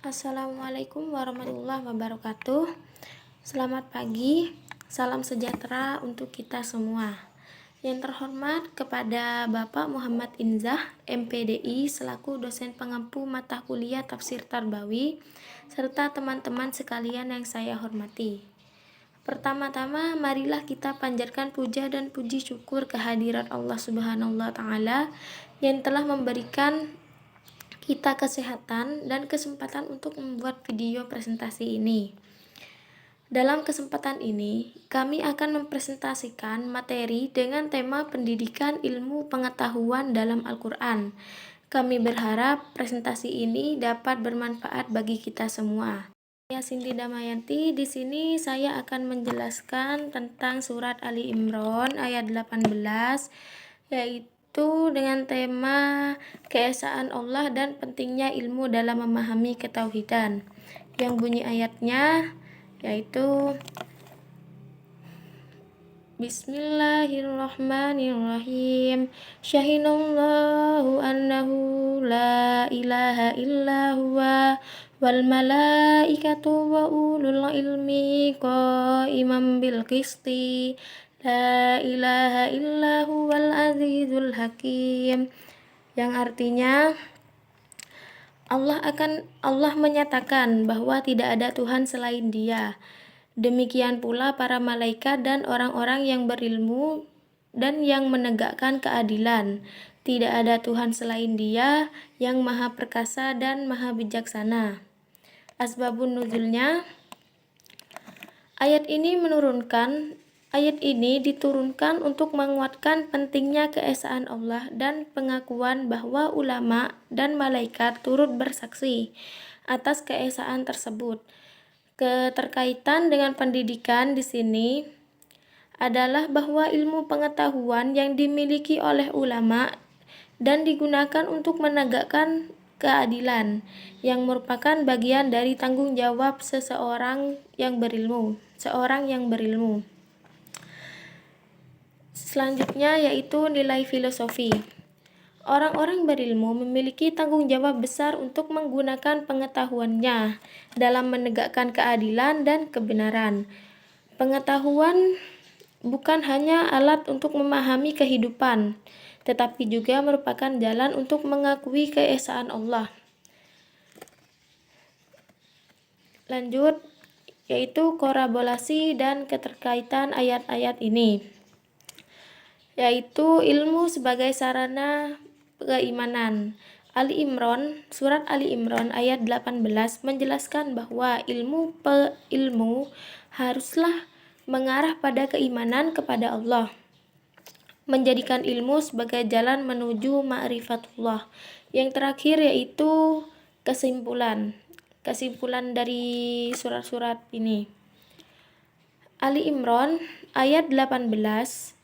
Assalamualaikum warahmatullahi wabarakatuh. Selamat pagi, salam sejahtera untuk kita semua. Yang terhormat kepada Bapak Muhammad Inzah, MPDI, selaku dosen pengampu mata kuliah Tafsir Tarbawi, serta teman-teman sekalian yang saya hormati. Pertama-tama, marilah kita panjatkan puja dan puji syukur kehadirat Allah Subhanahu wa Ta'ala yang telah memberikan kita kesehatan dan kesempatan untuk membuat video presentasi ini. Dalam kesempatan ini, kami akan mempresentasikan materi dengan tema pendidikan ilmu pengetahuan dalam Al-Quran. Kami berharap presentasi ini dapat bermanfaat bagi kita semua. Saya Cindy Damayanti. Di sini saya akan menjelaskan tentang surat Ali Imran ayat 18, yaitu dengan tema keesaan Allah dan pentingnya ilmu dalam memahami ketauhidan. Yang bunyi ayatnya yaitu Bismillahirrahmanirrahim. Syahidallahu annahu la ilaha illa huwa wal malaikatu wa ulul ilmi qaiman bil qisti la ilaha illa huwal azizul hakim, yang artinya Allah menyatakan bahwa tidak ada Tuhan selain Dia. Demikian pula para malaikat dan orang-orang yang berilmu dan yang menegakkan keadilan. Tidak ada Tuhan selain Dia yang Maha Perkasa dan Maha Bijaksana. Asbabun nuzulnya, ayat ini diturunkan untuk menguatkan pentingnya keesaan Allah dan pengakuan bahwa ulama dan malaikat turut bersaksi atas keesaan tersebut. Keterkaitan dengan pendidikan di sini adalah bahwa ilmu pengetahuan yang dimiliki oleh ulama dan digunakan untuk menegakkan keadilan yang merupakan bagian dari tanggung jawab seorang yang berilmu. Selanjutnya yaitu nilai filosofi. Orang-orang berilmu memiliki tanggung jawab besar untuk menggunakan pengetahuannya dalam menegakkan keadilan dan kebenaran. Pengetahuan bukan hanya alat untuk memahami kehidupan, tetapi juga merupakan jalan untuk mengakui keesaan Allah. Lanjut, yaitu korelaborasi dan keterkaitan ayat-ayat ini, yaitu ilmu sebagai sarana keimanan. Surat Ali Imran ayat 18 menjelaskan bahwa ilmu haruslah mengarah pada keimanan kepada Allah, menjadikan ilmu sebagai jalan menuju ma'rifatullah. Yang terakhir yaitu kesimpulan dari surat-surat ini. Ali Imran ayat 18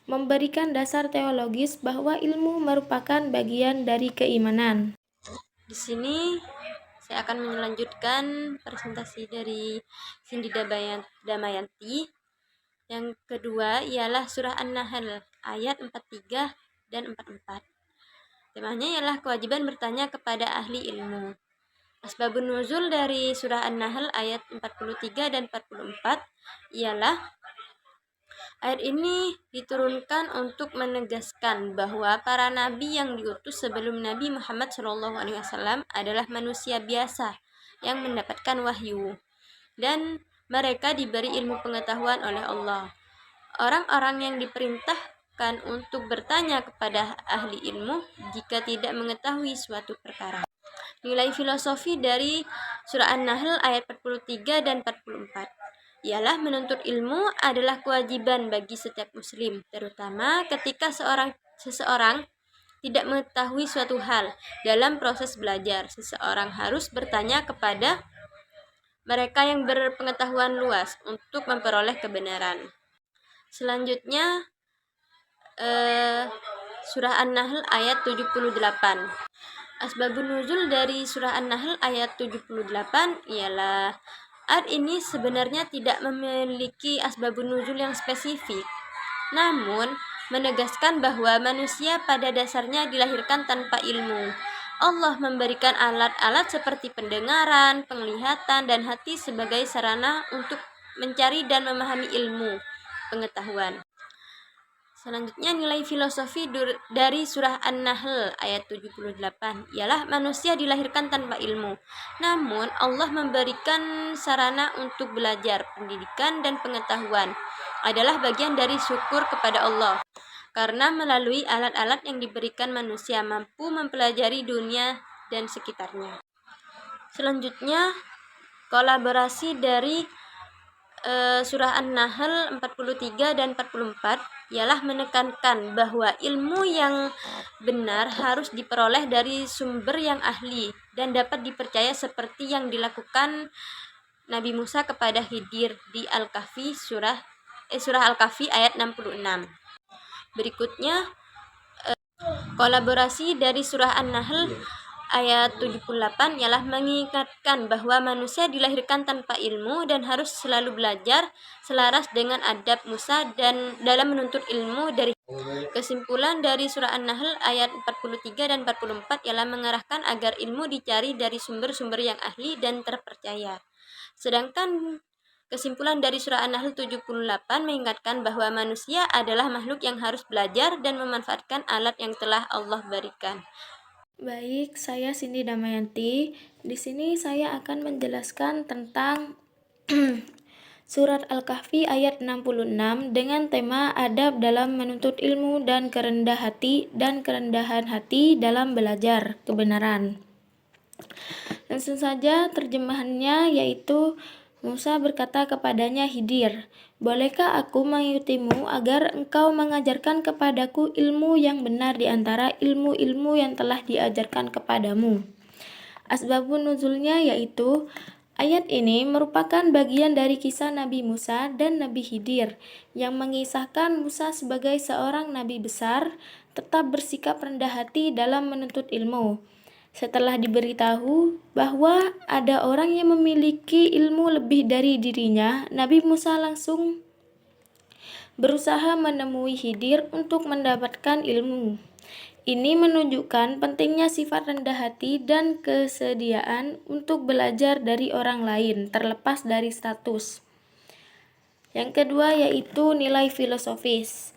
memberikan dasar teologis bahwa ilmu merupakan bagian dari keimanan. Di sini saya akan melanjutkan presentasi dari Cindy Damayanti. Yang kedua ialah surah An-Nahl ayat 43 dan 44. Temanya ialah kewajiban bertanya kepada ahli ilmu. Asbabun nuzul dari surah An-Nahl ayat 43 dan 44 ialah ayat ini diturunkan untuk menegaskan bahwa para nabi yang diutus sebelum Nabi Muhammad SAW adalah manusia biasa yang mendapatkan wahyu, dan mereka diberi ilmu pengetahuan oleh Allah. Orang-orang yang diperintahkan untuk bertanya kepada ahli ilmu jika tidak mengetahui suatu perkara. Nilai filosofi dari surah An-Nahl ayat 43 dan 44 ialah menuntut ilmu adalah kewajiban bagi setiap muslim, terutama ketika seseorang tidak mengetahui suatu hal. Dalam proses belajar, seseorang harus bertanya kepada mereka yang berpengetahuan luas untuk memperoleh kebenaran. Selanjutnya surah An-Nahl ayat 78. Asbabun nuzul dari surah An-Nahl ayat 78 ialah ayat ini sebenarnya tidak memiliki asbabun nuzul yang spesifik, namun menegaskan bahwa manusia pada dasarnya dilahirkan tanpa ilmu. Allah memberikan alat-alat seperti pendengaran, penglihatan, dan hati sebagai sarana untuk mencari dan memahami ilmu pengetahuan. Selanjutnya nilai filosofi dari surah An-Nahl ayat 78 ialah manusia dilahirkan tanpa ilmu. Namun Allah memberikan sarana untuk belajar. Pendidikan dan pengetahuan adalah bagian dari syukur kepada Allah. Karena melalui alat-alat yang diberikan manusia mampu mempelajari dunia dan sekitarnya. Selanjutnya kolaborasi dari surah An-Nahl 43 dan 44 ialah menekankan bahwa ilmu yang benar harus diperoleh dari sumber yang ahli dan dapat dipercaya seperti yang dilakukan Nabi Musa kepada Khidir di Al-Kahfi surah Al-Kahfi ayat 66. Berikutnya kolaborasi dari surah An-Nahl ayat 78 ialah mengingatkan bahwa manusia dilahirkan tanpa ilmu dan harus selalu belajar selaras dengan adab Musa dan dalam menuntut ilmu dari. Kesimpulan dari surah An-Nahl ayat 43 dan 44 ialah mengarahkan agar ilmu dicari dari sumber-sumber yang ahli dan terpercaya. Sedangkan kesimpulan dari surah An-Nahl 78 mengingatkan bahwa manusia adalah makhluk yang harus belajar dan memanfaatkan alat yang telah Allah berikan. Baik, saya Cindy Damayanti. Di sini saya akan menjelaskan tentang Surat Al-Kahfi ayat 66 dengan tema adab dalam menuntut ilmu dan kerendahan hati dalam belajar kebenaran. Langsung saja terjemahannya yaitu Musa berkata kepadanya Khidir, "Bolehkah aku mengikutimu agar engkau mengajarkan kepadaku ilmu yang benar di antara ilmu-ilmu yang telah diajarkan kepadamu?" Asbabun nuzulnya yaitu ayat ini merupakan bagian dari kisah Nabi Musa dan Nabi Khidir yang mengisahkan Musa sebagai seorang nabi besar tetap bersikap rendah hati dalam menuntut ilmu. Setelah diberitahu bahwa ada orang yang memiliki ilmu lebih dari dirinya, Nabi Musa langsung berusaha menemui Khidir untuk mendapatkan ilmu. Ini menunjukkan pentingnya sifat rendah hati dan kesediaan untuk belajar dari orang lain, terlepas dari status. Yang kedua yaitu nilai filosofis.